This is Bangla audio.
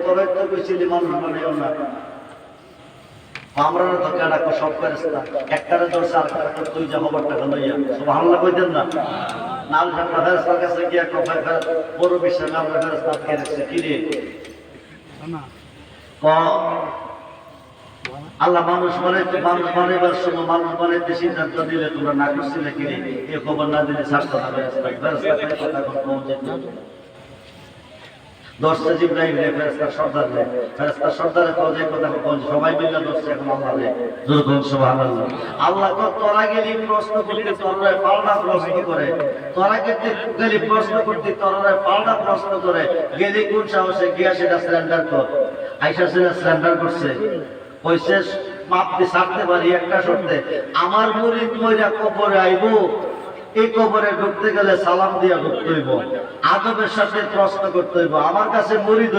তবে তো কইছিলি মানুষ বানাইও না। আমরা তো কেডা কো সব ফেরেশতা একটারে ধরছে আর একটা তুই যা খবরটা লইয়া সুবহানাল্লাহ কইতেন না। নাল ঠান্ডা ফেরেশতার কাছে গিয়া কফায় বড় বিষয় নাম ফেরেশতা কে রাখছে কি রে ক আল্লাহ মানুষ বানাইবার সময় মানুষ বানাইতে সিদ্ধান্ত দিলে তোমরা না করছিলে কি এই খবর না দিলে ছাড়তো না ফেরেশতা কথা পৌঁছে দশটা জিব্রাইল রে ফেরেশতার সর্দার রে ফেরেশতার সর্দারে তো যে কথা পৌঁছে সবাই মিলে দশটা এখন আল্লাহ রে যখন সুবহানাল্লাহ আল্লাহ কো তোরা গেলি প্রশ্ন করতে তোরা পাল্টা প্রশ্ন করে তোরা গেলি প্রশ্ন করতে তোরা পাল্টা প্রশ্ন করে গেলি কোন সাহসে গিয়া সেটা সারেন্ডার কর আয়েশা সেটা সারেন্ডার করছে কইছে মাপ দি ছাড়তে পারি একটা শর্তে আমার মুরিদ মইরা কবরে আইবো এই কবরে ঢুকতে গেলে সালাম দিয়া ঢুকতে হইব আদবের সাথে প্রশ্ন করতে হইব আমার কাছে মুরিদ